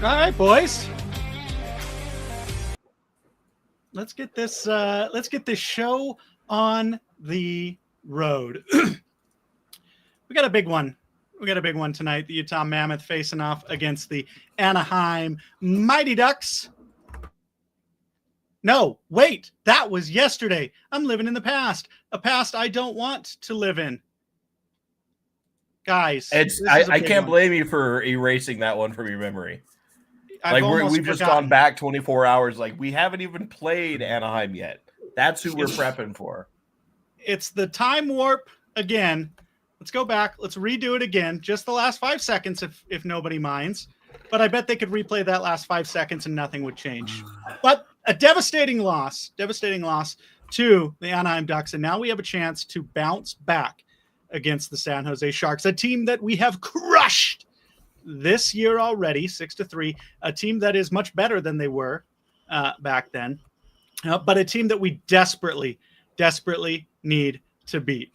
All right, boys. Let's get this show on the road. We got a big one. We got a big one tonight. The Utah Mammoth facing off against the Anaheim Mighty Ducks. No, wait, that was yesterday. I'm living in the past, a past I don't want to live in. Guys, I can't blame you for erasing that one from your memory. We've just gone back 24 hours. Like, we haven't even played Anaheim yet. That's who we're prepping for. It's the time warp again. Let's go back. Let's redo it again. Just the last 5 seconds, if nobody minds. But I bet they could replay that last 5 seconds and nothing would change. But a devastating loss to the Anaheim Ducks. And now we have a chance to bounce back against the San Jose Sharks, a team that we have crushed this year already, 6-3, a team that is much better than they were back then, but a team that we desperately need to beat.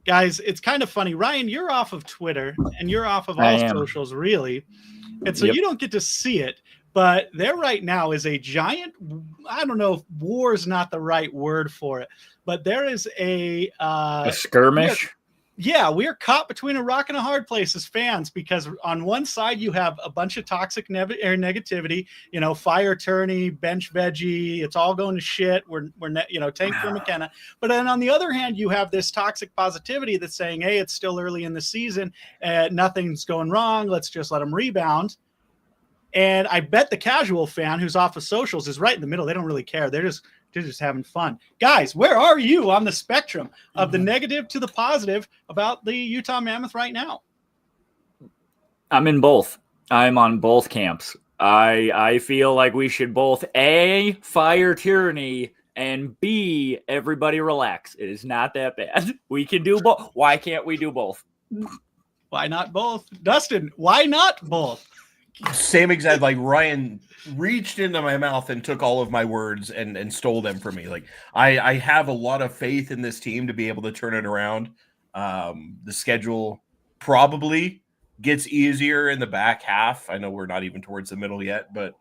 Guys, it's kind of funny. Ryan, you're off of Twitter and you're off of all socials, really. And so you don't get to see it, but there right now is a giant, I don't know if war is not the right word for it, but there is a skirmish. We're caught between a rock and a hard place as fans, because on one side you have a bunch of toxic negativity, fire tourney, bench veggie, it's all going to shit. We're tank for McKenna. But then on the other hand, you have this toxic positivity that's saying, hey, it's still early in the season, nothing's going wrong. Let's just let them rebound. And I bet the casual fan who's off of socials is right in the middle. They don't really care. They're just having fun. Guys, where are you on the spectrum of the negative to the positive about the Utah Mammoth right now? I'm in both. I'm on both camps. I feel like we should both A, fire tyranny, and B, everybody relax. It is not that bad. We can do both. Why can't we do both? Why not both? Dustin, why not both? Same exact, like Ryan reached into my mouth and took all of my words and stole them from me. Like, I have a lot of faith in this team to be able to turn it around. The schedule probably gets easier in the back half. I know we're not even towards the middle yet, but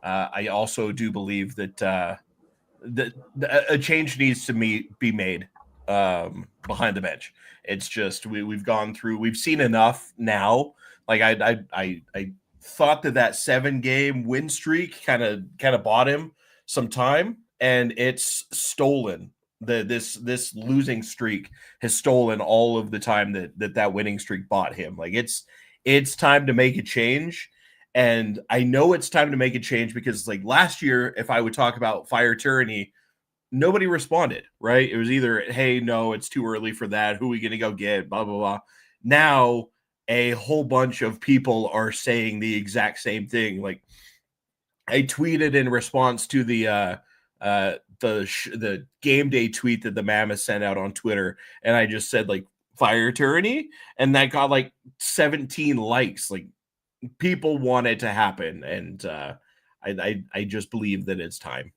I also do believe that a change needs to be made behind the bench. It's just we've gone through. We've seen enough now. Like I thought that 7-game win streak kind of bought him some time, and it's stolen. This losing streak has stolen all of the time that winning streak bought him. Like, it's time to make a change. And I know it's time to make a change because, like, last year, if I would talk about fire tyranny, nobody responded, right? It was either, hey, no, it's too early for that. Who are we going to go get? Blah, blah, blah. Now, a whole bunch of people are saying the exact same thing. Like, I tweeted in response to the game day tweet that the Mammoth sent out on Twitter, and I just said, like, fire tyranny, and that got like 17 likes. Like, people want it to happen, and I just believe that it's time.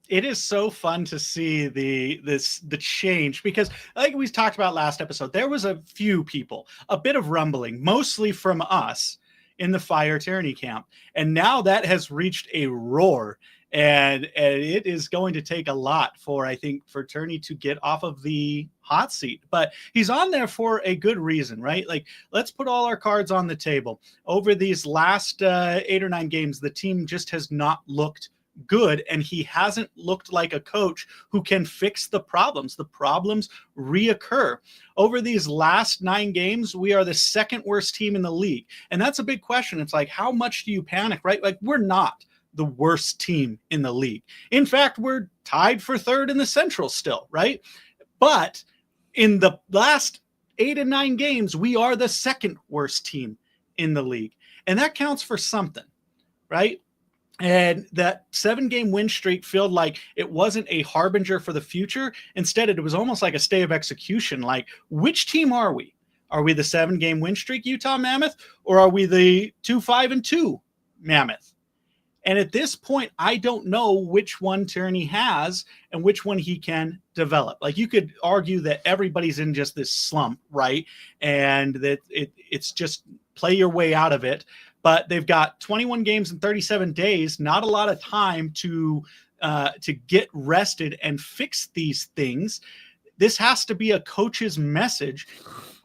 It is so fun to see the change, because like we talked about last episode, there was a few people, a bit of rumbling, mostly from us in the fire tyranny camp. And now that has reached a roar, and it is going to take a lot for, I think, for Turney to get off of the hot seat. But he's on there for a good reason, right? Like, let's put all our cards on the table. Over these last 8 or 9 games, the team just has not looked good, and he hasn't looked like a coach who can fix the problems. The problems reoccur. Over these last 9 games, we are the second worst team in the league. And that's a big question. It's like, how much do you panic, right? Like, we're not the worst team in the league. In fact, we're tied for 3rd in the Central still, right? But in the last 8 and 9 games, we are the second worst team in the league. And that counts for something, right? And that 7-game win streak felt like it wasn't a harbinger for the future. Instead, it was almost like a stay of execution. Like, which team are we? Are we the 7-game win streak Utah Mammoth, or are we the 2-5-2 Mammoth? And at this point, I don't know which one Tierney has and which one he can develop. Like, you could argue that everybody's in just this slump, right? And that it's just play your way out of it. But they've got 21 games in 37 days, not a lot of time to get rested and fix these things. This has to be a coach's message.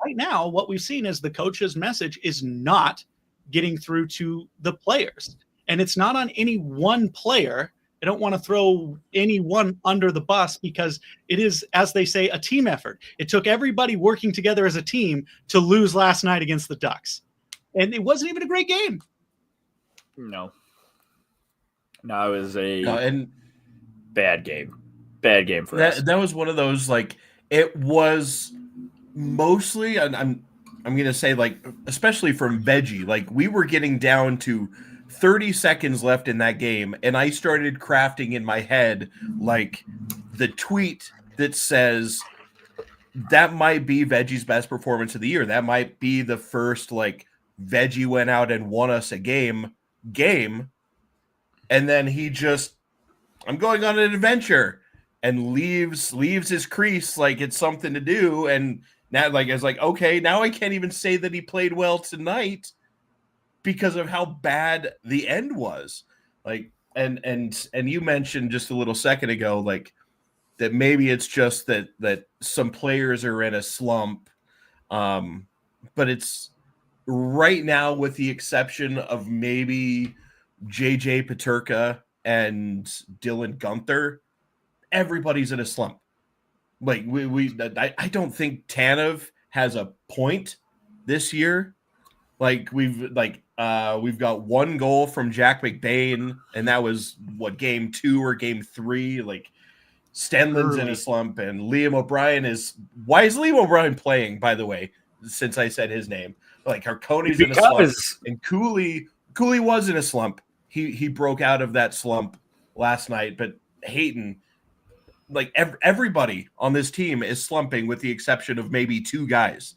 Right now, what we've seen is the coach's message is not getting through to the players. And it's not on any one player. I don't want to throw anyone under the bus because it is, as they say, a team effort. It took everybody working together as a team to lose last night against the Ducks. And it wasn't even a great game. No, it was a bad game. Bad game for us. That was one of those, like, it was mostly, and I'm going to say, like, especially from Veggie, like, we were getting down to 30 seconds left in that game, and I started crafting in my head, like, the tweet that says that might be Veggie's best performance of the year. That might be the first, like, Veggie went out and won us a game, and then he just, I'm going on an adventure, and leaves his crease like it's something to do, and now, like, it's like, okay, now I can't even say that he played well tonight because of how bad the end was. Like, and you mentioned just a little second ago, like, that maybe it's just that some players are in a slump, but it's right now, with the exception of maybe JJ Peterka and Dylan Gunther, everybody's in a slump. Like, I don't think Tanev has a point this year. Like, we've got one goal from Jack McBain, and that was game 2 or game 3. Like, Stenlin's in a slump, and Liam O'Brien is. Why is Liam O'Brien playing? By the way, since I said his name, like, Harkoni's in a slump, and Cooley was in a slump. He broke out of that slump last night, but Hayton, like, everybody on this team is slumping with the exception of maybe 2 guys,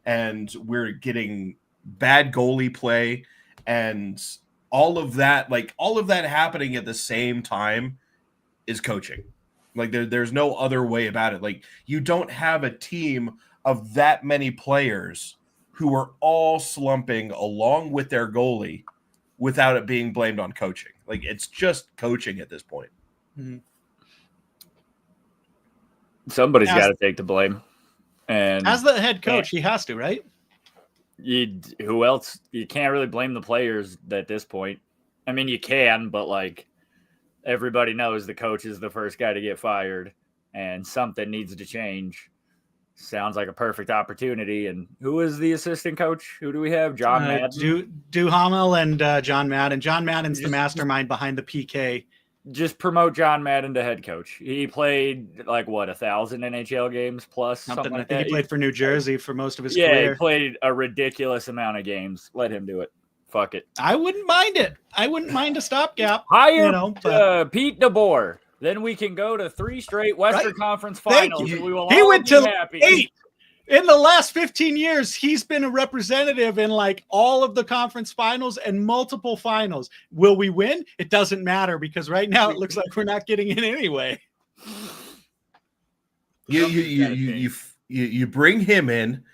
and we're getting bad goalie play and all of that happening at the same time is coaching. Like, there's no other way about it. Like, you don't have a team of that many players who are all slumping along with their goalie without it being blamed on coaching. Like, it's just coaching at this point. Mm-hmm. Somebody's got to take the blame. And as the head coach, he has to, right? Who else? You can't really blame the players at this point. I mean, you can, but, like, everybody knows the coach is the first guy to get fired, and something needs to change. Sounds like a perfect opportunity. And who is the assistant coach? Who do we have? John Madden? Duhamel and John Madden. John Madden's the mastermind behind the PK. Just promote John Madden to head coach. He played, like, 1,000 NHL games plus something like that. He played for New Jersey for most of his career. Yeah, he played a ridiculous amount of games. Let him do it. Fuck it. I wouldn't mind it. I wouldn't mind a stopgap. Hire Pete DeBoer. Then we can go to 3 straight Western Conference Finals. And we will he all went be to happy. 8. In the last 15 years, he's been a representative in, like, all of the conference finals and multiple finals. Will we win? It doesn't matter, because right now it looks like we're not getting in anyway. You bring him in,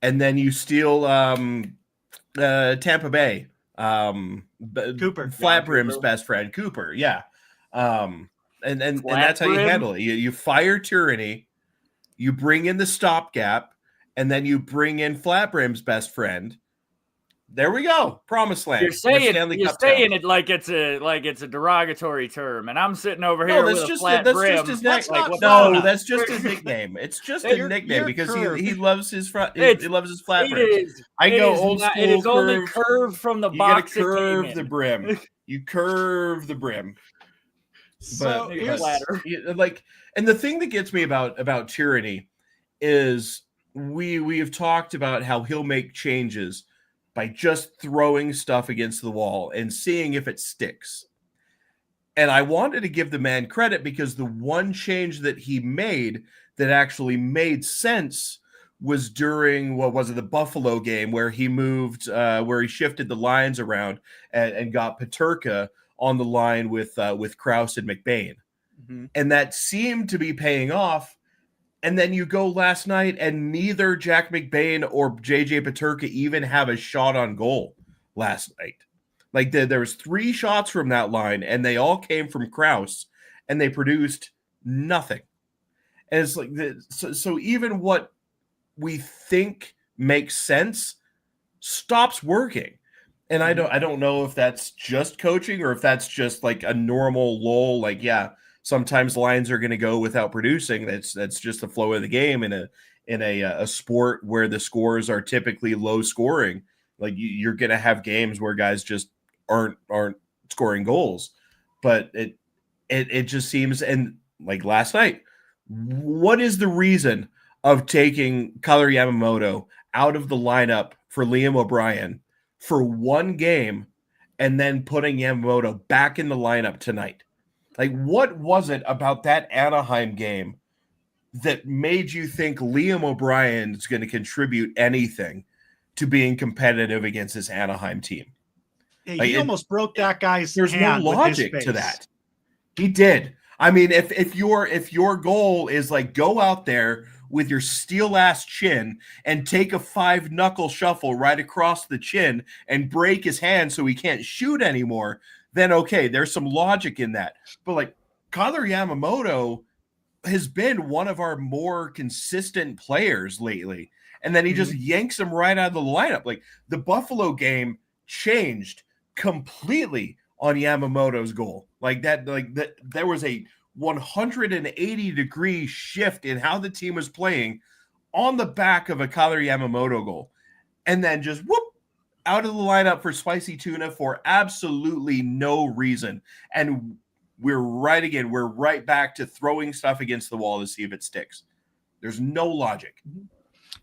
and then you steal Tampa Bay. Cooper. Flatbrim's best friend, Cooper. Yeah. And that's how you handle it. You fire Tyranny, you bring in the stopgap, and then you bring in Flatbrim's best friend. There we go. Promised land. You're saying it like it's a derogatory term, and I'm sitting over here with a flat brim. Just his nickname. That's just his nickname. It's just a nickname because he loves his he loves his flat brim. I go old school. It is only curved from the box. You curve the brim. You curve the brim. So and the thing that gets me about Tyranny is we have talked about how he'll make changes by just throwing stuff against the wall and seeing if it sticks. And I wanted to give the man credit because the one change that he made that actually made sense was during, the Buffalo game, where he moved, where he shifted the lines around and got Peterka on the line with Krause and McBain. Mm-hmm. And that seemed to be paying off. And then you go last night, and neither Jack McBain or JJ Peterka even have a shot on goal last night. Like there was 3 shots from that line, and they all came from Krause, and they produced nothing. And it's like so even what we think makes sense stops working. And I don't know if that's just coaching or if that's just like a normal lull. Like, yeah, sometimes lines are going to go without producing. That's just the flow of the game in a sport where the scores are typically low scoring. Like you're going to have games where guys just aren't scoring goals. But it just seems, and like last night, what is the reason of taking Kyler Yamamoto out of the lineup for Liam O'Brien for one game and then putting Yamamoto back in the lineup tonight? Like, what was it about that Anaheim game that made you think Liam O'Brien is going to contribute anything to being competitive against this Anaheim team? Hey, Like, he almost broke that guy's there's no hand with his logic to face. that. He did. I mean, if your goal is like go out there with your steel ass chin and take a 5-knuckle shuffle right across the chin and break his hand so he can't shoot anymore, then okay, there's some logic in that. But like Kyler Yamamoto has been one of our more consistent players lately, and then he just yanks him right out of the lineup. Like the Buffalo game changed completely on Yamamoto's goal. Like that there was a 180-degree shift in how the team was playing on the back of a Kyler Yamamoto goal. And then just whoop out of the lineup for Spicy Tuna for absolutely no reason. And we're right back to throwing stuff against the wall to see if it sticks. There's no logic.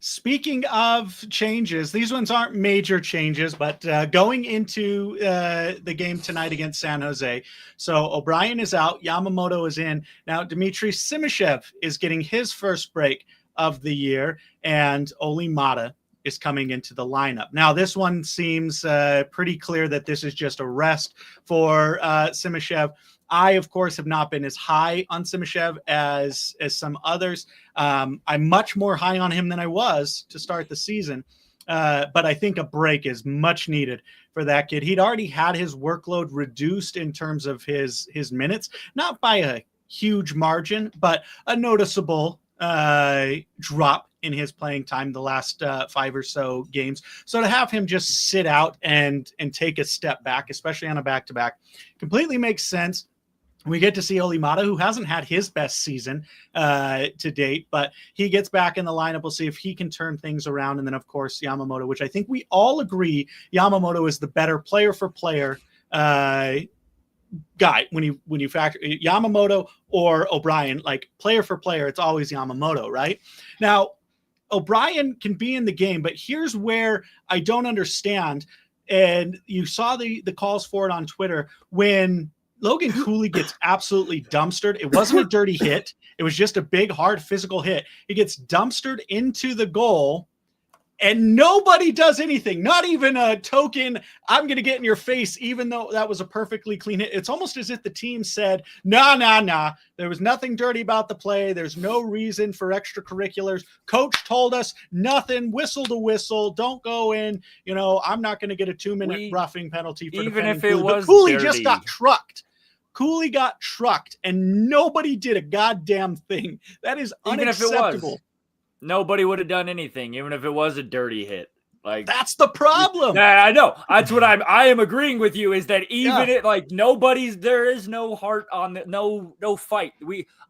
Speaking of changes, these ones aren't major changes, but going into the game tonight against San Jose. So O'Brien is out, Yamamoto is in. Now Dmitry Simashev is getting his first break of the year, and Oli Mata is coming into the lineup. Now this one seems pretty clear that this is just a rest for Simashev. I, of course, have not been as high on Simashev as some others. I'm much more high on him than I was to start the season. But I think a break is much needed for that kid. He'd already had his workload reduced in terms of his minutes, not by a huge margin, but a noticeable drop in his playing time the last 5 or so games. So to have him just sit out and take a step back, especially on a back-to-back, completely makes sense. We get to see Oli Mata, who hasn't had his best season to date, but he gets back in the lineup. We'll see if he can turn things around. And then, of course, Yamamoto, which I think we all agree Yamamoto is the better player-for-player guy. When you factor Yamamoto or O'Brien, like player for player, it's always Yamamoto, right? Now, O'Brien can be in the game, but here's where I don't understand. And you saw the calls for it on Twitter when Logan Cooley gets absolutely dumpstered. It wasn't a dirty hit. It was just a big, hard physical hit. He gets dumpstered into the goal, and nobody does anything. Not even a token, I'm going to get in your face, even though that was a perfectly clean hit. It's almost as if the team said, nah. There was nothing dirty about the play. There's no reason for extracurriculars. Coach told us nothing, whistle to whistle. Don't go in. I'm not going to get a 2-minute roughing penalty for even if Cooley. it was But Cooley dirty. just got trucked. Cooley got trucked, and nobody did a goddamn thing. That is unacceptable. Even if it was, nobody would have done anything, even if it was a dirty hit. Like that's the problem. I know. That's what I am agreeing with you is that even it like there is no heart on the no fight.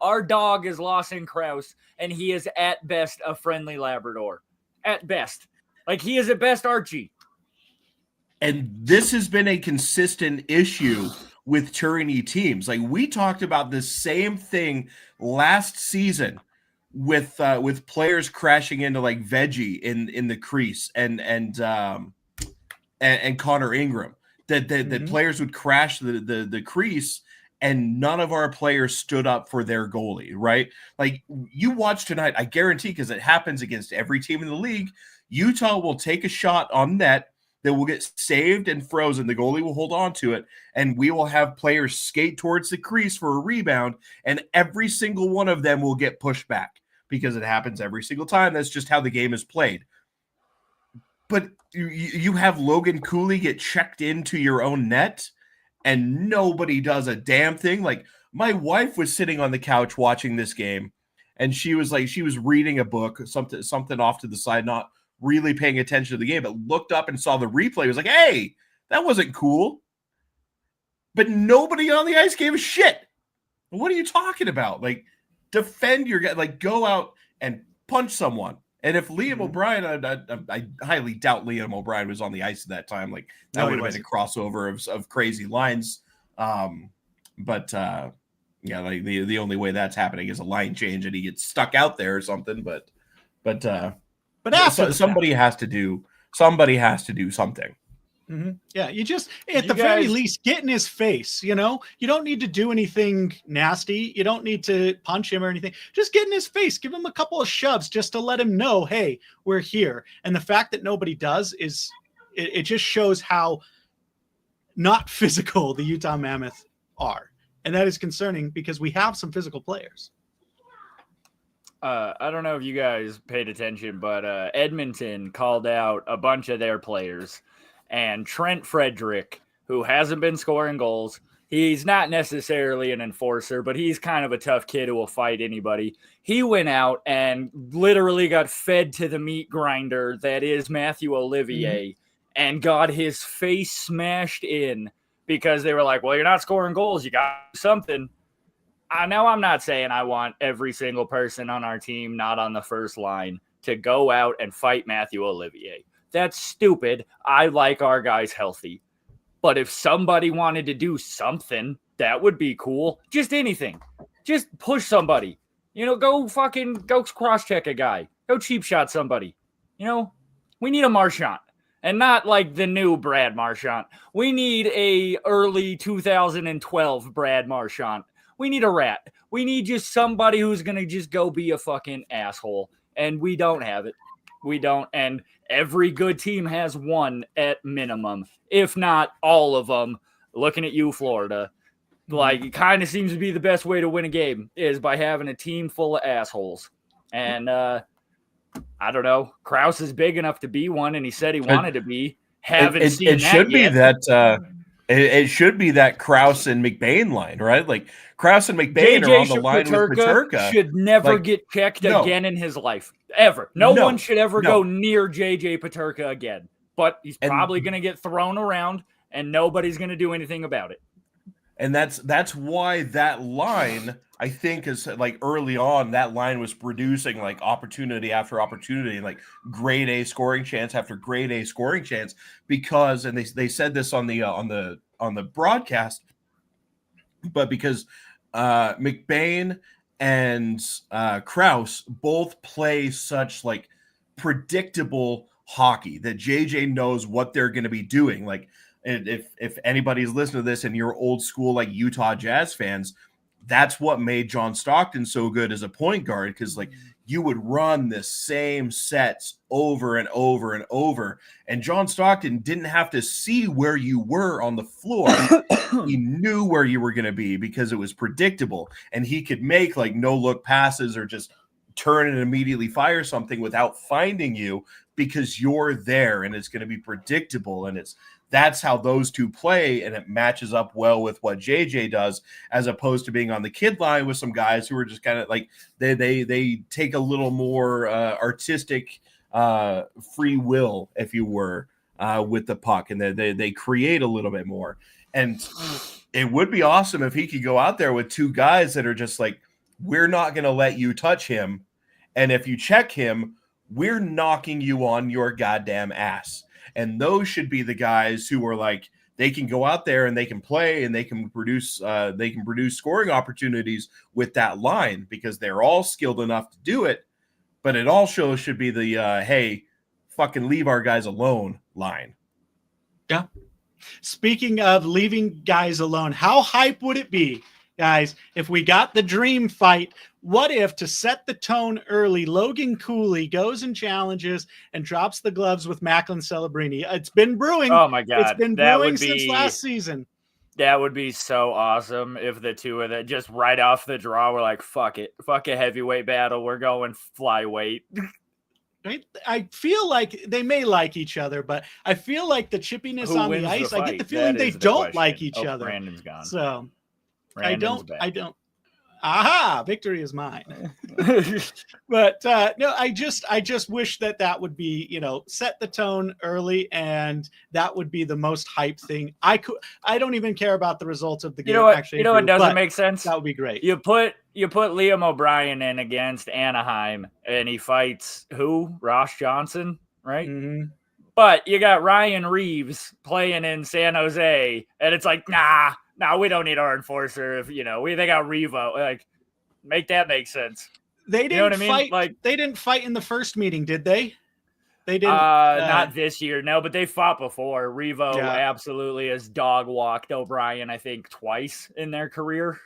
Our dog is Lawson Krause, and he is at best a friendly Labrador. At best. Like he is at best Archie. And this has been a consistent issue with tourney teams. Like we talked about the same thing last season with players crashing into like Veggie in the crease and Connor Ingram that players would crash the crease and none of our players stood up for their goalie, right? Like you watch tonight, I guarantee, because it happens against every team in the league, Utah will take a shot on net that will get saved and frozen. The goalie will hold on to it, and we will have players skate towards the crease for a rebound, and every single one of them will get pushed back because it happens every single time. That's just how the game is played. But you have Logan Cooley get checked into your own net and nobody does a damn thing. Like, my wife was sitting on the couch watching this game, and she was reading a book, something off to the side, not really paying attention to the game, but looked up and saw the replay. Was like, hey, that wasn't cool. But nobody on the ice gave a shit. What are you talking about? Like, defend your guy. Like, go out and punch someone. And if Liam O'Brien, I highly doubt Liam O'Brien was on the ice at that time. Like, that would have been a crossover of crazy lines. But like the only way that's happening is a line change and he gets stuck out there or something. But after somebody has to do something. Mm-hmm. Yeah, you just at the very least get in his face. You don't need to do anything nasty. You don't need to punch him or anything. Just get in his face. Give him a couple of shoves just to let him know, hey, we're here. And the fact that nobody does is it just shows how not physical the Utah Mammoth are, and that is concerning because we have some physical players. I don't know if you guys paid attention, but Edmonton called out a bunch of their players. And Trent Frederick, who hasn't been scoring goals, he's not necessarily an enforcer, but he's kind of a tough kid who will fight anybody. He went out and literally got fed to the meat grinder that is Matthew Olivier and got his face smashed in because they were like, well, you're not scoring goals. You got something. Now, I'm not saying I want every single person on our team, not on the first line, to go out and fight Matthew Olivier. That's stupid. I like our guys healthy. But if somebody wanted to do something, that would be cool. Just anything. Just push somebody. Go cross-check a guy. Go cheap shot somebody. We need a Marchand. And not like the new Brad Marchand. We need a early 2012 Brad Marchand. We need a rat. We need just somebody who's going to just go be a fucking asshole. And we don't have it. We don't. And every good team has one at minimum, if not all of them. Looking at you, Florida, like, it kind of seems to be the best way to win a game is by having a team full of assholes. And I don't know. Krause is big enough to be one, and he said he wanted to be. It should be that Krause and McBain line, right? Like, Krause and McBain are on the line with Peterka. Should never get checked again in his life, ever. No one should ever go near JJ Peterka again. But he's probably going to get thrown around, and nobody's going to do anything about it. And that's why that line, I think, is like early on, that line was producing like opportunity after opportunity, like grade A scoring chance after grade A scoring chance, because, and they said this on the broadcast, but because McBain and Krause both play such like predictable hockey that JJ knows what they're going to be doing. Like, and if anybody's listening to this and you're old school like Utah Jazz fans, that's what made John Stockton so good as a point guard, because like you would run the same sets over and over and over, and John Stockton didn't have to see where you were on the floor. He knew where you were going to be because it was predictable, and he could make like no look passes or just turn and immediately fire something without finding you because you're there, and it's going to be predictable. And that's how those two play, and it matches up well with what JJ does, as opposed to being on the kid line with some guys who are just kind of like they take a little more artistic free will, if you were, with the puck, and they create a little bit more. And it would be awesome if he could go out there with two guys that are just like, we're not going to let you touch him, and if you check him, we're knocking you on your goddamn ass. And those should be the guys who are like, they can go out there and they can play and they can produce scoring opportunities with that line, because they're all skilled enough to do it. But it also should be the hey, fucking leave our guys alone line. Yeah. Speaking of leaving guys alone, how hype would it be, guys, if we got the dream fight? What if, to set the tone early, Logan Cooley goes and challenges and drops the gloves with Macklin Celebrini? It's been brewing. Oh my God. It's been brewing since last season. That would be so awesome if the two of them just right off the draw were like, fuck it. Fuck a heavyweight battle. We're going flyweight. Right? I feel like they may like each other, but I feel like the chippiness Who on the wins ice, I get fight? the feeling That they is the don't like question. each other. Brandon's gone. So Brandon's back. I don't. Aha! Victory is mine. But no, I just wish that would be, set the tone early, and that would be the most hype thing. I don't even care about the results of the game. You know what? Actually, You know what doesn't make sense? That would be great. You put Liam O'Brien in against Anaheim, and he fights who? Ross Johnson, right? Mm-hmm. But you got Ryan Reeves playing in San Jose, and it's like, nah, we don't need our enforcer. If they got Revo, like, make that make sense. They didn't You know what I mean? fight. Like, they didn't fight in the first meeting, did they? They didn't. Not this year, no, but they fought before. Revo absolutely has dog walked O'Brien, I think, twice in their career.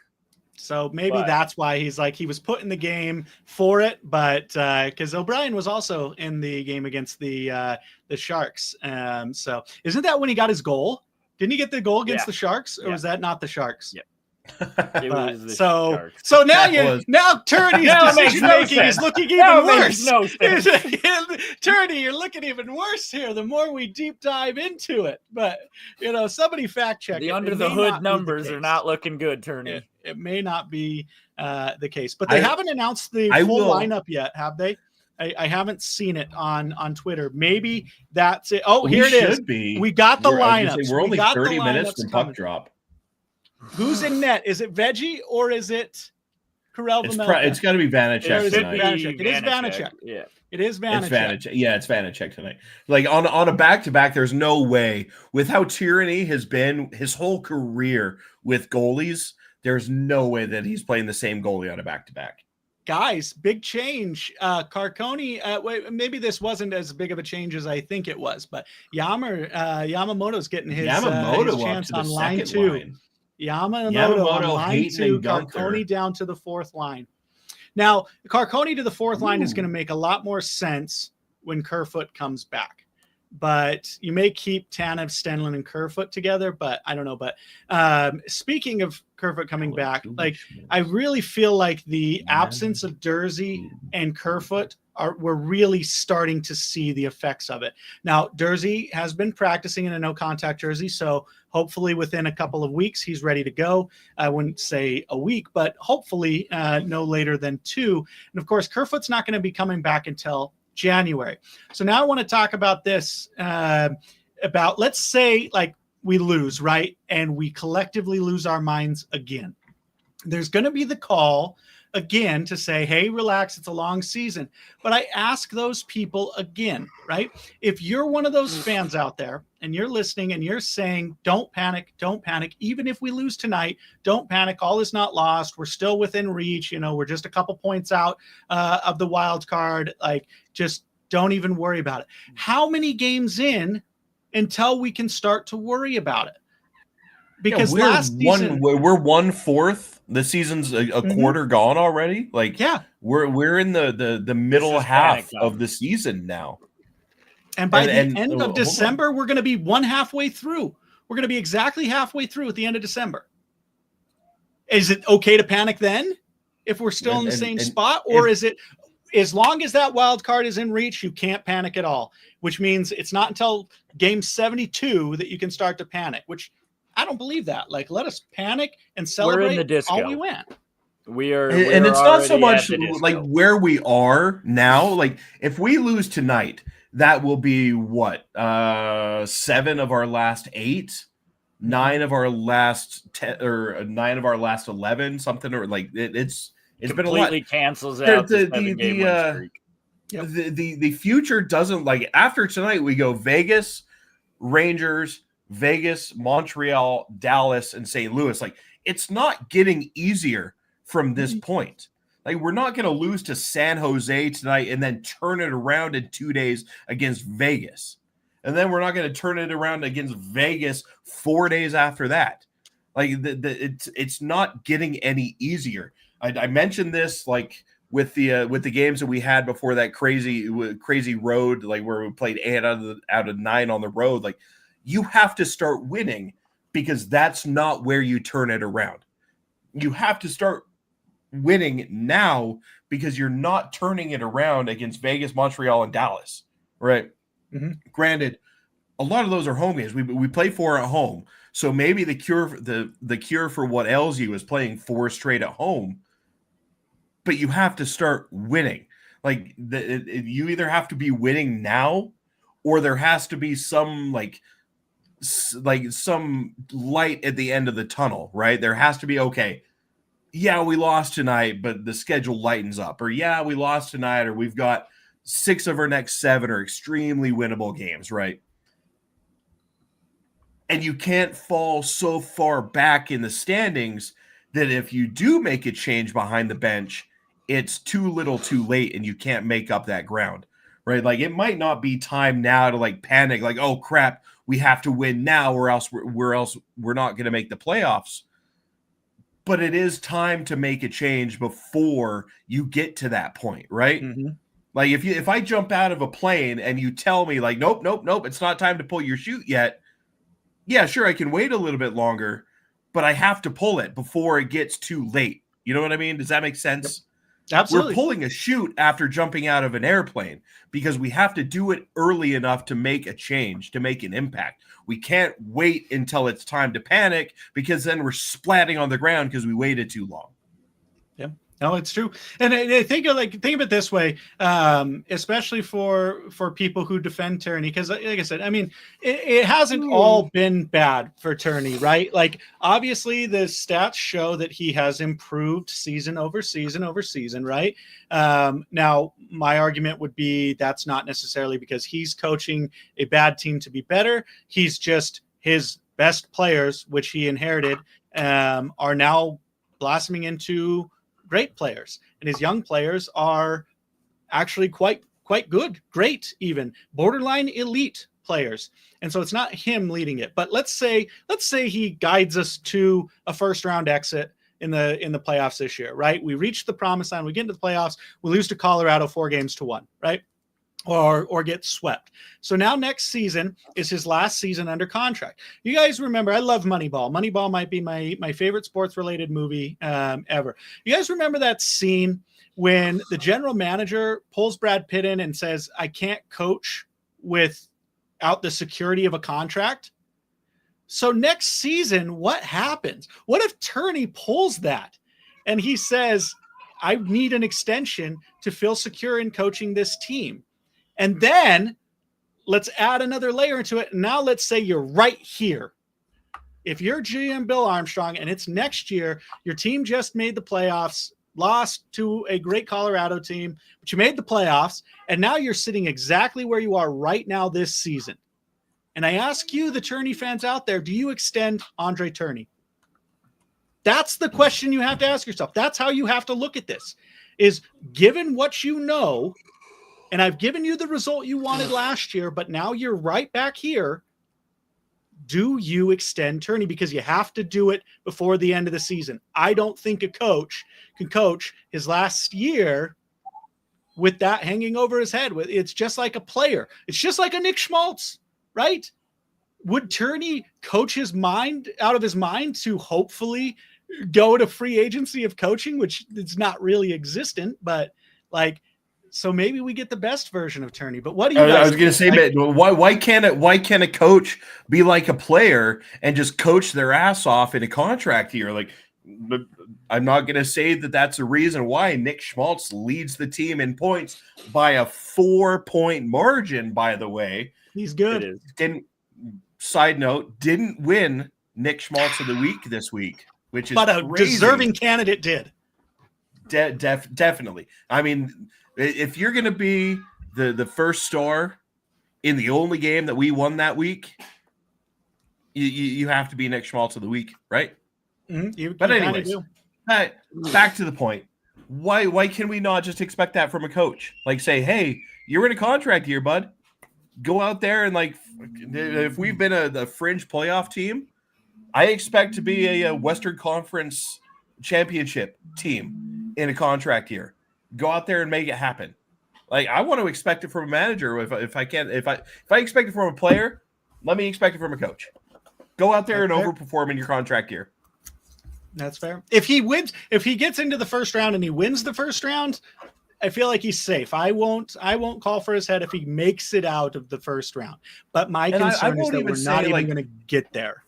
So maybe that's why he was put in the game for it, but because O'Brien was also in the game against the Sharks. So isn't that when he got his goal? Didn't he get the goal against the Sharks, or was that not the Sharks? Yeah. So now Turney's decision making is looking even worse. No sense. Turney, you're looking even worse here the more we deep dive into it. But somebody fact check the it. under the hood numbers are not looking good, Turney. It may not be the case, but they haven't announced the full lineup yet, have they? I haven't seen it on Twitter. Maybe that's it. Oh, here it is. We got the lineups. We're only 30 minutes from puck drop. Who's in net? Is it Veggie or is it Karel Vejmelka? It's got to be Vanacek tonight. It is Vanacek. Yeah. It is Vanacek. It's Vanacek tonight. Like on a back-to-back, there's no way. With how Tyranny has been his whole career with goalies, there's no way that he's playing the same goalie on a back-to-back. Guys, big change. Carconi, maybe this wasn't as big of a change as I think it was, but Yamamoto's getting his chance on line 2. Yamamoto on line 2, Carconi down to the 4th line. Now, Carconi to the 4th line is going to make a lot more sense when Kerfoot comes back. But you may keep Tanev, Stenlund, and Kerfoot together, but I don't know. But speaking of Kerfoot coming back, like I really feel like the absence of Durzi and Kerfoot we're really starting to see the effects of it. Now, Durzi has been practicing in a no-contact jersey, so hopefully within a couple of weeks he's ready to go. I wouldn't say a week, but hopefully no later than 2. And of course, Kerfoot's not going to be coming back until January. So now I want to talk about this, about let's say like we lose, right? And we collectively lose our minds again. There's going to be the call again to say, hey, relax, it's a long season. But I ask those people again, right? If you're one of those fans out there and you're listening and you're saying, don't panic, even if we lose tonight, don't panic, all is not lost, we're still within reach, we're just a couple points out of the wild card, like just don't even worry about it. How many games in until we can start to worry about it? Because last season we're 1/4. The season's a quarter gone already. Like, we're in the middle half of the season now. And by the end of December, we're going to be halfway through. We're going to be exactly halfway through at the end of December. Is it okay to panic then if we're still in the same spot? Or is it, as long as that wild card is in reach, you can't panic at all, which means it's not until game 72 that you can start to panic, which I don't believe that. Like, let us panic and celebrate We're in the disco. all we went. And it's not so much like where we are now. Like, if we lose tonight, that will be what? 7 of our last 8, 9 of our last 10, or 9 of our last 11, something, or like it's been a lot. Completely cancels out the 7-game win streak. The future doesn't, like, after tonight we go Vegas, Rangers, Vegas, Montreal, Dallas, and St. Louis. Like, it's not getting easier from this point. Like, we're not going to lose to San Jose tonight and then turn it around in 2 days against Vegas. And then we're not going to turn it around against Vegas 4 days after that. Like, it's not getting any easier. I mentioned this, like, with the games that we had before that crazy road, like where we played 8 out of 9 on the road. Like, you have to start winning because that's not where you turn it around. You have to start winning now because you're not turning it around against Vegas, Montreal, and Dallas, right? Mm-hmm. Granted, a lot of those are home games. We play 4 at home, so maybe the cure for what ails you is playing 4 straight at home. But you have to start winning. Like you either have to be winning now, or there has to be some like some light at the end of the tunnel, right? There has to be, okay, yeah, we lost tonight, but the schedule lightens up, or yeah, we lost tonight, or we've got 6 of our next 7 are extremely winnable games, right? And you can't fall so far back in the standings that if you do make a change behind the bench, it's too little too late and you can't make up that ground, right? Like it might not be time now to like panic, like, oh crap, we have to win now or else we're not going to make the playoffs. But it is time to make a change before you get to that point, right? Mm-hmm. Like if I jump out of a plane and you tell me like, nope, it's not time to pull your chute yet. Yeah, sure, I can wait a little bit longer, but I have to pull it before it gets too late. You know what I mean? Does that make sense? Yep. Absolutely. We're pulling a chute after jumping out of an airplane because we have to do it early enough to make a change, to make an impact. We can't wait until it's time to panic because then we're splatting on the ground because we waited too long. Yeah. No, it's true. And I think of it this way, especially for people who defend Turney, because like I said, I mean, it hasn't all been bad for Turney, right? Like obviously the stats show that he has improved season over season over season, right? Now my argument would be that's not necessarily because he's coaching a bad team to be better. He's just his best players, which he inherited, are now blossoming into great players, and his young players are actually quite good, great, even borderline elite players. And so it's not him leading it, but let's say he guides us to a first round exit in the playoffs this year, right? We reach the promised land, we get into the playoffs, we lose to Colorado 4-1, right? Or get swept. So now next season is his last season under contract. You guys remember, I love Moneyball. Moneyball might be my favorite sports-related movie ever. You guys remember that scene when the general manager pulls Brad Pitt in and says, I can't coach without the security of a contract? So next season, what happens? What if Turney pulls that and he says, I need an extension to feel secure in coaching this team? And then let's add another layer into it. Now let's say you're right here. If you're GM Bill Armstrong and it's next year, your team just made the playoffs, lost to a great Colorado team, but you made the playoffs, and now you're sitting exactly where you are right now this season. And I ask you, the Turney fans out there, do you extend Andre Turney? That's the question you have to ask yourself. That's how you have to look at this, is given what you know, and I've given you the result you wanted last year, but now you're right back here. Do you extend Turney? Because you have to do it before the end of the season. I don't think a coach can coach his last year with that hanging over his head. It's just like a player. It's just like a Nick Schmaltz, right? Would Turney coach his mind out of his mind to hopefully go to free agency of coaching, which is not really existent, but like, so maybe we get the best version of Turney. But what do you guys? I was going to say, like, why can't a coach be like a player and just coach their ass off in a contract year? Like, I'm not going to say that that's a reason why Nick Schmaltz leads the team in points by a 4-point margin. By the way, he's good. Side note, didn't win Nick Schmaltz of the week this week, which is but a crazy. Deserving candidate did. Definitely. I mean, if you're going to be the first star in the only game that we won that week, you have to be Nick Schmaltz of the week, right? Mm-hmm. But anyways, back to the point. Why can we not just expect that from a coach? Like say, hey, you're in a contract year, bud. Go out there and like, if we've been a fringe playoff team, I expect to be a Western Conference championship team in a contract year. Go out there and make it happen. Like I want to expect it from a manager. If I expect it from a player, let me expect it from a coach. Go out there That's and fair. overperform in your contract year. That's fair. If he gets into the first round and he wins the first round, I feel like he's safe. I won't call for his head if he makes it out of the first round. But my And I concern is won't that even we're not say, even like, going to get there.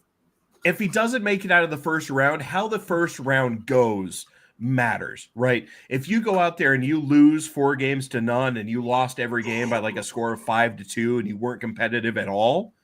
If he doesn't make it out of the first round, how the first round goes matters, right? If you go out there and you lose 4-0 and you lost every game by like a score of 5-2 and you weren't competitive at all,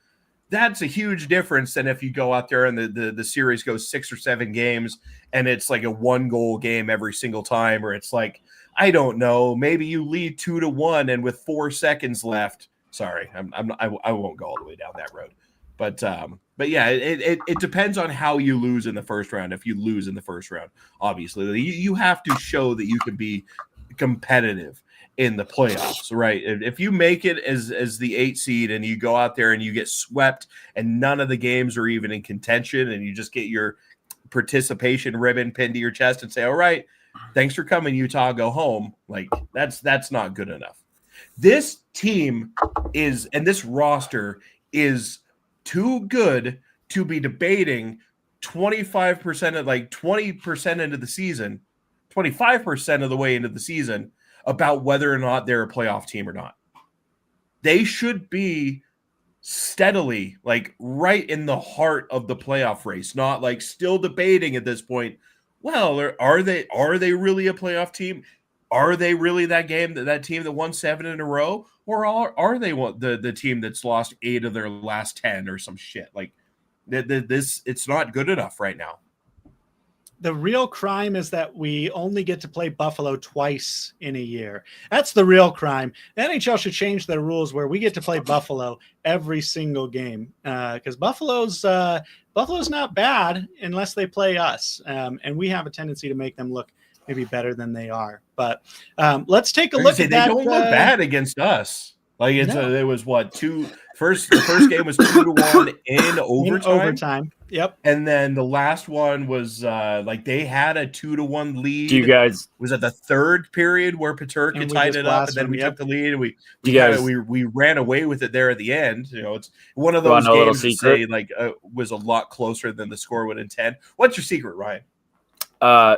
that's a huge difference than if you go out there and the series goes 6 or 7 games and it's like a 1-goal game every single time, or it's like, I don't know, maybe you lead 2-1 and with 4 seconds left. Sorry, I won't go all the way down that road. But yeah, it depends on how you lose in the first round. If you lose in the first round, obviously you have to show that you can be competitive in the playoffs, right? If you make it as the 8 seed and you go out there and you get swept and none of the games are even in contention and you just get your participation ribbon pinned to your chest and say, all right, thanks for coming, Utah, go home. Like that's not good enough. This team is, and this roster is too good to be debating 25% of, like 20% into the season, 25% of the way into the season about whether or not they're a playoff team or not. They should be steadily like right in the heart of the playoff race, not like still debating at this point. Well, are they really a playoff team? Are they really that team that won 7 in a row? Or are they the team that's lost 8 of their last 10 or some shit? Like this, it's not good enough right now. The real crime is that we only get to play Buffalo twice in a year. That's the real crime. The NHL should change their rules where we get to play Buffalo every single game, because Buffalo's not bad unless they play us, and we have a tendency to make them look maybe better than they are. But let's take a look at that. They don't look bad against us. Like it was what the first game was 2-1 in overtime. Yep. And then the last one was like they had a 2-1 lead. Do you guys was at the third period where Peterka tied it up, and then we took the lead and we ran away with it there at the end. You know, it's one of those games that say like was a lot closer than the score would intend. What's your secret, Ryan?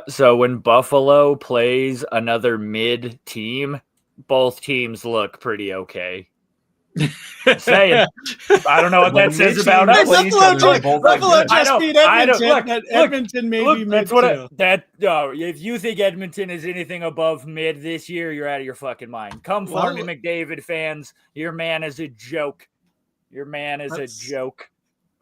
So when Buffalo plays another mid team, both teams look pretty okay. Saying, I don't know what that says about us. Buffalo just beat Edmonton. Edmonton maybe mid too. If you think Edmonton is anything above mid this year, you're out of your fucking mind. Come for me, McDavid fans. Your man is a joke. Your man is a joke.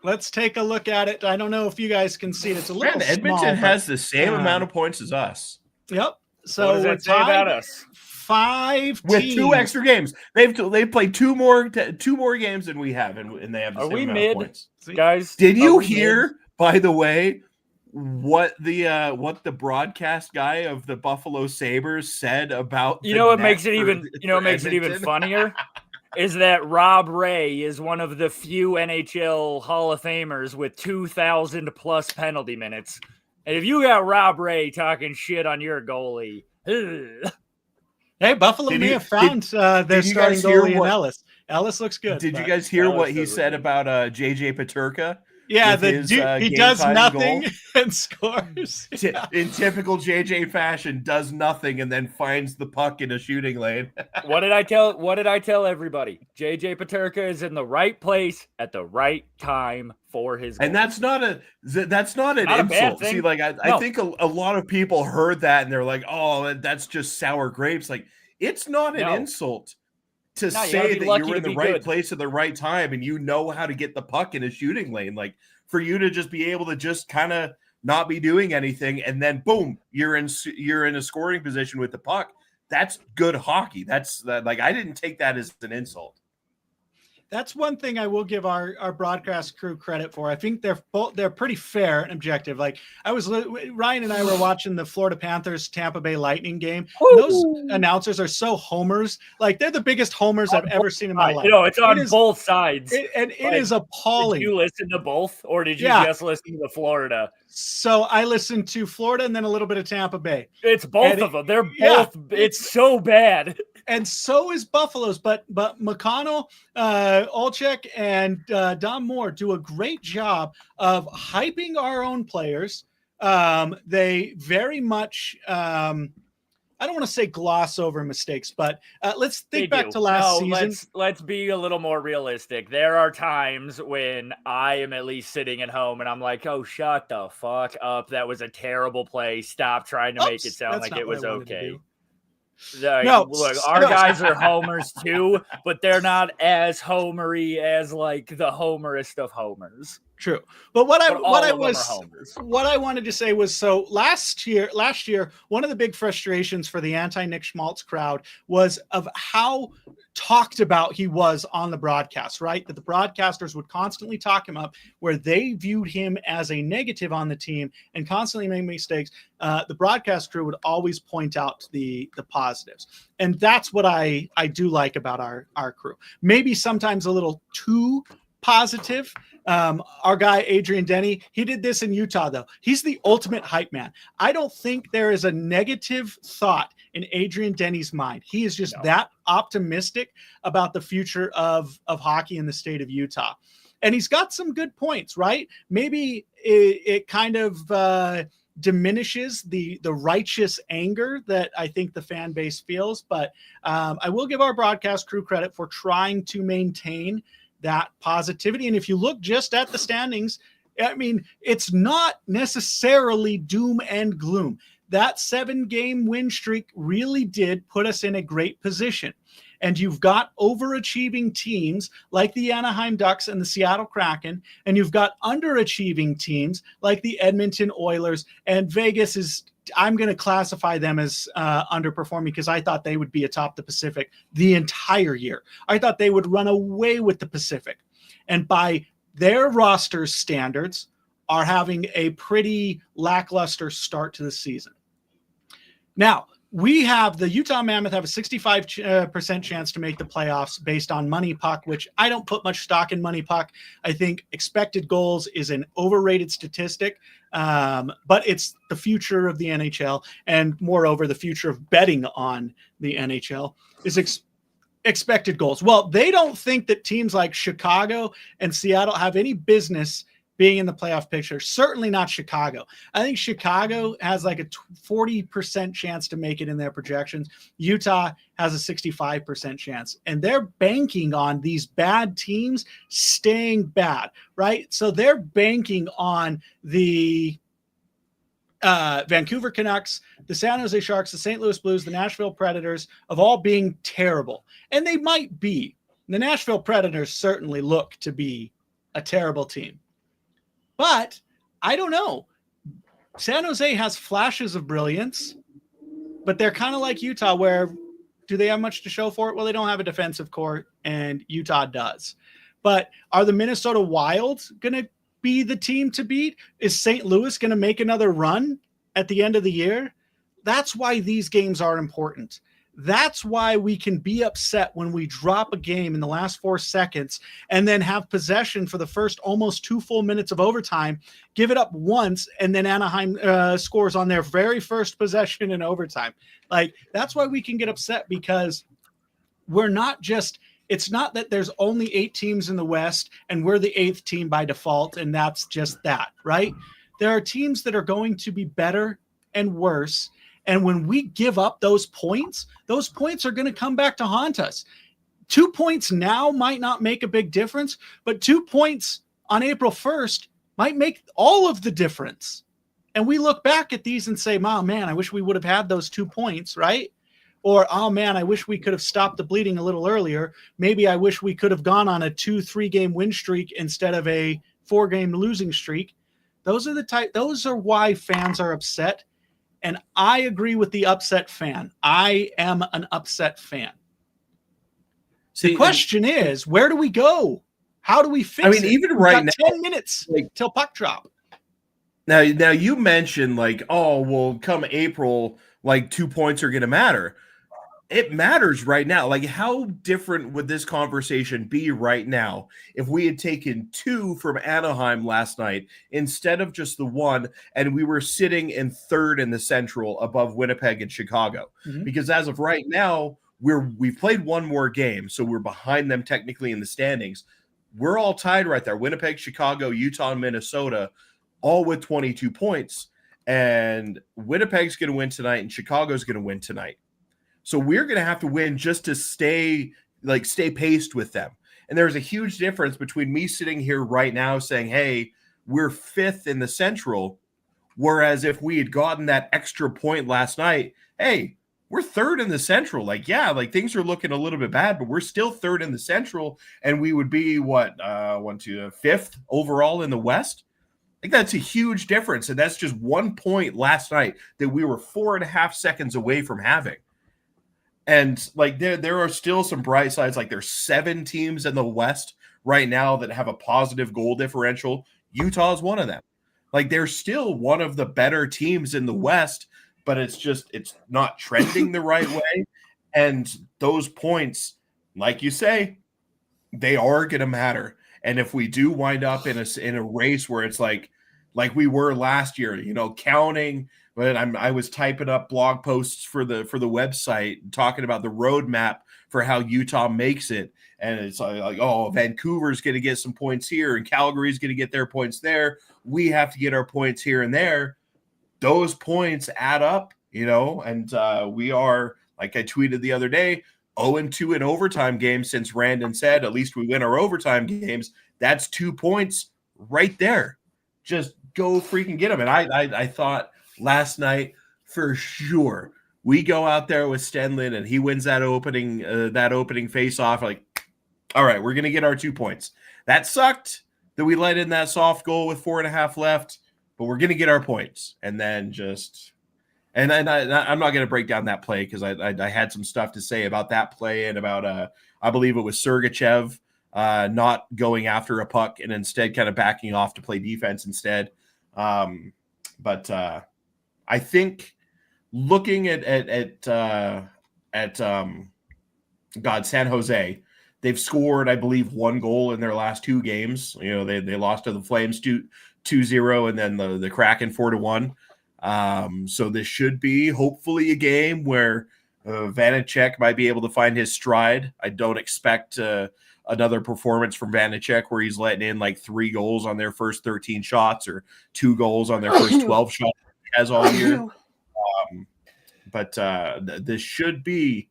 Let's take a look at it. I don't know if you guys can see it. It's a little small. Edmonton has the same amount of points as us. Yep. So what does that say about us? 5 with teams. 2 extra games. They've played 2 more games than we have, and they have the same amount of points. Guys, did you hear? By the way, what the broadcast guy of the Buffalo Sabres said about what makes it even funnier is that Rob Ray is one of the few NHL Hall of Famers with 2,000 plus penalty minutes. And if you got Rob Ray talking shit on your goalie, hey, Buffalo may have found their starting goalie in Ellis. Ellis looks good. Did you guys hear what he said about JJ Peterka? Yeah, he does nothing and scores. In typical JJ fashion, does nothing and then finds the puck in a shooting lane. What did I tell everybody? JJ Peterka is in the right place at the right time for his goal. And that's not an insult. See, like I think a lot of people heard that and they're like, "Oh, that's just sour grapes." Like, it's not an insult to say that you're in the right place at the right time and you know how to get the puck in a shooting lane. Like, for you to just be able to just kind of not be doing anything and then boom, you're in a scoring position with the puck. That's good hockey. Like, I didn't take that as an insult. That's one thing I will give our broadcast crew credit for. I think they're pretty fair and objective. Like, Ryan and I were watching the Florida Panthers Tampa Bay Lightning game. Those announcers are so homers. Like, they're the biggest homers I've ever seen in my life. It's on both sides. It is appalling. Did you listen to both, or did you just listen to the Florida? So I listened to Florida and then a little bit of Tampa Bay. It's both of them. They're both. It's so bad. And so is Buffalo's, but McConnell Olchek and Dom Moore do a great job of hyping our own players. They very much, I don't want to say gloss over mistakes, but let's think back to last season. Let's be a little more realistic. There are times when I am at least sitting at home and I'm like, oh, shut the fuck up. That was a terrible play. Stop trying to make it sound like it was okay. No, look, our guys are homers too, but they're not as homery as like the homerest of homers. True. But what I wanted to say was, so last year, one of the big frustrations for the anti-Nick Schmaltz crowd was of how talked about he was on the broadcast, right? That the broadcasters would constantly talk him up, where they viewed him as a negative on the team and constantly made mistakes. The broadcast crew would always point out the positives. And that's what I do like about our crew. Maybe sometimes a little too positive. Our guy, Adrian Denny, he did this in Utah, though. He's the ultimate hype man. I don't think there is a negative thought in Adrian Denny's mind. He is just that optimistic about the future of hockey in the state of Utah. And he's got some good points, right? Maybe it kind of diminishes the righteous anger that I think the fan base feels. But I will give our broadcast crew credit for trying to maintain that positivity. And if you look just at the standings, I mean, it's not necessarily doom and gloom. That 7-game win streak really did put us in a great position. And you've got overachieving teams like the Anaheim Ducks and the Seattle Kraken, and you've got underachieving teams like the Edmonton Oilers, and Vegas is, I'm going to classify them as underperforming because I thought they would be atop the Pacific the entire year. I thought they would run away with the Pacific. And by their roster standards, are having a pretty lackluster start to the season. Now, we have the Utah Mammoth have a 65% chance to make the playoffs based on Money Puck, which I don't put much stock in Money Puck. I think expected goals is an overrated statistic, but it's the future of the NHL. And moreover, the future of betting on the NHL is expected goals. Well, they don't think that teams like Chicago and Seattle have any business being in the playoff picture. Certainly not Chicago. I think Chicago has like a 40% chance to make it in their projections. Utah has a 65% chance. And they're banking on these bad teams staying bad, right? So they're banking on the Vancouver Canucks, the San Jose Sharks, the St. Louis Blues, the Nashville Predators of all being terrible. And they might be. The Nashville Predators certainly look to be a terrible team. But I don't know. San Jose has flashes of brilliance, but they're kind of like Utah, where do they have much to show for it? Well, they don't have a defensive core, and Utah does. But are the Minnesota Wild going to be the team to beat? Is St. Louis going to make another run at the end of the year? That's why these games are important. That's why we can be upset when we drop a game in the last 4 seconds and then have possession for the first almost 2 full minutes of overtime, give it up once, and then Anaheim scores on their very first possession in overtime. Like, that's why we can get upset, because we're not just, it's not that there's only 8 teams in the West and we're the 8th team by default, and that's just that, right? There are teams that are going to be better and worse. And when we give up those points are going to come back to haunt us. 2 points now might not make a big difference, but 2 points on April 1st might make all of the difference. And we look back at these and say, oh, man, I wish we would have had those 2 points, right? Or, oh, man, I wish we could have stopped the bleeding a little earlier. Maybe I wish we could have gone on a 2-3 game win streak instead of a 4-game losing streak. Those are why fans are upset. And I agree with the upset fan. I am an upset fan. See, the question is, where do we go? How do we fix it? Even right now, 10 minutes till puck drop. Now you mentioned come April, 2 points are going to matter. It matters right now. How different would this conversation be right now if we had taken 2 from Anaheim last night instead of just the 1, and we were sitting in 3rd in the Central above Winnipeg and Chicago? Mm-hmm. Because as of right now, we've played one more game, so we're behind them technically in the standings. We're all tied right there. Winnipeg, Chicago, Utah, and Minnesota, all with 22 points. And Winnipeg's going to win tonight, and Chicago's going to win tonight. So we're going to have to win just to stay paced with them. And there's a huge difference between me sitting here right now saying, hey, we're 5th in the Central, whereas if we had gotten that extra point last night, hey, we're 3rd in the Central. Things are looking a little bit bad, but we're still 3rd in the Central, and we would be 5th overall in the West. I think that's a huge difference, and that's just 1 point last night that we were 4.5 seconds away from having. And there are still some bright sides. Like there's 7 teams in the West right now that have a positive goal differential. Utah is one of them. They're still one of the better teams in the West, but it's not trending the right way. And those points, like you say, they are going to matter. And if we do wind up in a race where it's like we were last year, counting. But I was typing up blog posts for the website talking about the roadmap for how Utah makes it, and it's Vancouver's going to get some points here, and Calgary's going to get their points there. We have to get our points here and there. Those points add up, and we are, like I tweeted the other day, 0-2 in overtime games since Randon said at least we win our overtime games. That's 2 points right there. Just go freaking get them. And I thought last night for sure we go out there with Stenlin and he wins that opening face off. All right, we're gonna get our 2 points. That sucked that we let in that soft goal with 4.5 left, but we're gonna get our points. And then I'm not gonna break down that play because I had some stuff to say about that play and about I believe it was Sergachev not going after a puck and instead kind of backing off to play defense instead. But I think looking at San Jose, they've scored, I believe, 1 goal in their last 2 games. They lost to the Flames 2-0 and then the Kraken 4-1. So this should be hopefully a game where Vanacek might be able to find his stride. I don't expect another performance from Vanacek where he's letting in 3 goals on their first 13 shots or 2 goals on their first 12 shots as all year. But this should be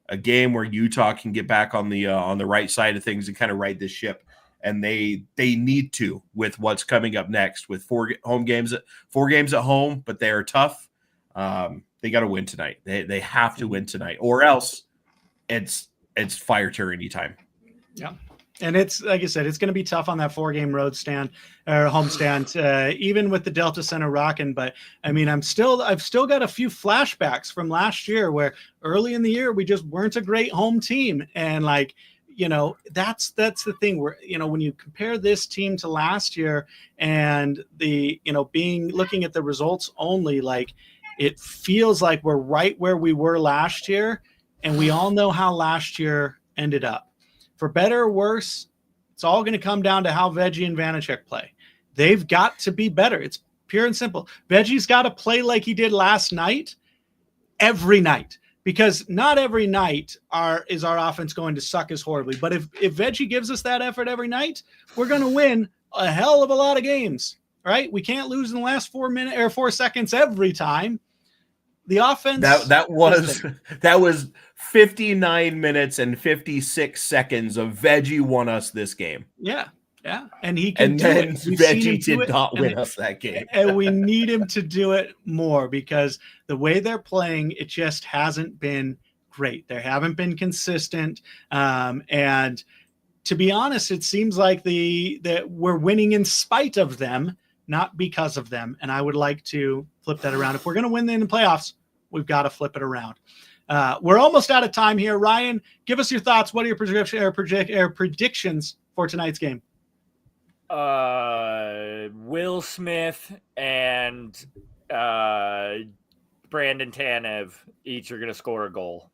a game where Utah can get back on the right side of things and kind of right this ship. And they need to with what's coming up next with 4 games at home, but they are tough. They got to win tonight. They have to win tonight, or else it's fire tyranny time. Yeah. And it's, like I said, it's going to be tough on that 4-game road stand or home stand, even with the Delta Center rocking. But I mean, I've still got a few flashbacks from last year where early in the year, we just weren't a great home team. And that's the thing where, when you compare this team to last year and looking at the results only, it feels like we're right where we were last year. And we all know how last year ended up. For better or worse, it's all going to come down to how Veggie and Vanacek play. They've got to be better. It's pure and simple. Veggie's got to play like he did last night every night, because not every night is our offense going to suck as horribly. But if Veggie gives us that effort every night, we're going to win a hell of a lot of games, right? We can't lose in the last 4 seconds every time. The offense that was 59 minutes and 56 seconds of Veggie won us this game. Yeah. And he can do then it. Veggie did not win us that game. And we need him to do it more because the way they're playing, it just hasn't been great. They haven't been consistent. And to be honest, it seems like that we're winning in spite of them, not because of them. And I would like to flip that around. If we're going to win in the playoffs, we've got to flip it around. We're almost out of time here. Ryan, give us your thoughts. What are your predictions for tonight's game? Will Smith and Brandon Tanev each are going to score a goal.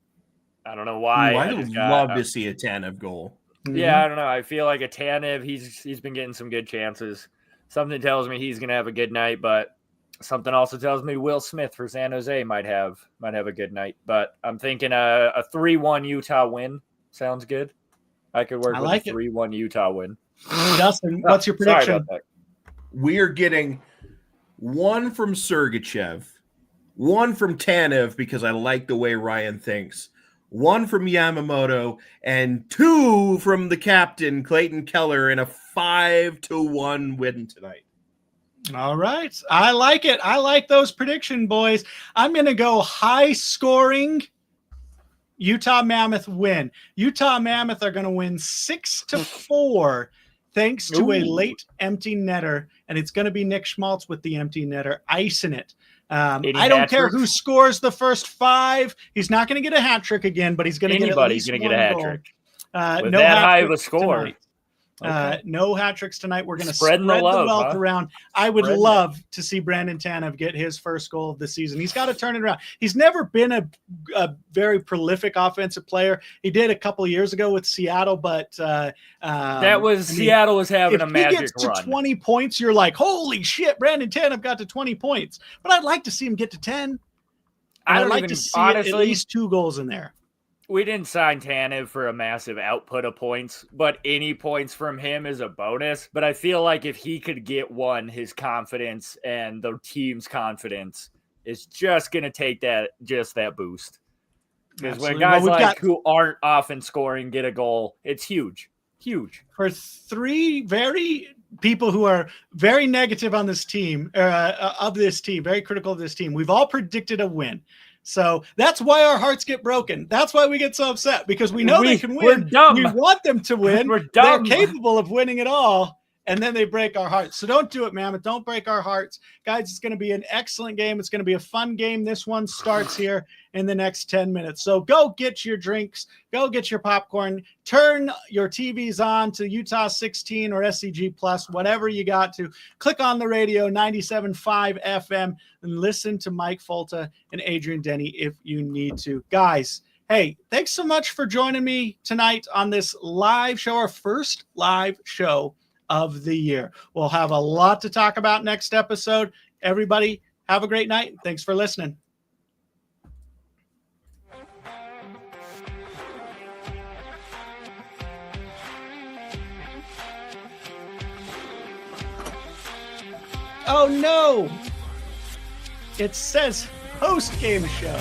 I don't know why. I would love to see a Tanev goal. Yeah, I don't know. I feel like a Tanev, he's been getting some good chances. Something tells me he's going to have a good night, but Something also tells me Will Smith for San Jose might have a good night. But I'm thinking a 3-1 Utah win sounds good. I could work with a 3-1 Utah win. Justin, what's your prediction? Sorry about that. We are getting one from Sergachev, one from Tanev because I like the way Ryan thinks, one from Yamamoto, and 2 from the captain, Clayton Keller, in a 5-1 win tonight. All right. I like it. I like those prediction, boys. I'm going to go high scoring Utah Mammoth win. Utah Mammoth are going to win 6-4 thanks to a late empty netter, and it's going to be Nick Schmaltz with the empty netter icing it. I don't care who scores the first 5. He's not going to get a hat trick again, but he's going to get at least one goal. Anybody's going to get a hat trick. With that high of a score. Tonight. Okay. No hat tricks tonight. We're going to spread the wealth around. I would love to see Brandon Tanev get his first goal of the season. He's got to turn it around. He's never been a very prolific offensive player. He did a couple of years ago with Seattle, but Seattle was having a magic run. If he gets to 20 points, you're like, holy shit, Brandon Tanev got to 20 points. But I'd like to see him get to 10. I'd like to see at least 2 goals in there. We didn't sign Tanev for a massive output of points, but any points from him is a bonus. But I feel like if he could get one, his confidence and the team's confidence is just going to take that boost. Because when guys who aren't often scoring get a goal, it's huge. Huge. For 3 very people who are very negative on this team, very critical of this team, we've all predicted a win. So that's why our hearts get broken. That's why we get so upset, because we know they can win. We're dumb. We want them to win. We're dumb. They're capable of winning it all, and then they break our hearts. So don't do it, Mammoth. Don't break our hearts. Guys, it's going to be an excellent game. It's going to be a fun game. This one starts here in the next 10 minutes. So go get your drinks. Go get your popcorn. Turn your TVs on to Utah 16 or SCG Plus, whatever you got to. Click on the radio, 97.5 FM, and listen to Mike Folta and Adrian Denny if you need to. Guys, hey, thanks so much for joining me tonight on this live show, our first live show of the year. We'll have a lot to talk about next episode. Everybody, have a great night. Thanks for listening. Oh no! It says post-game show.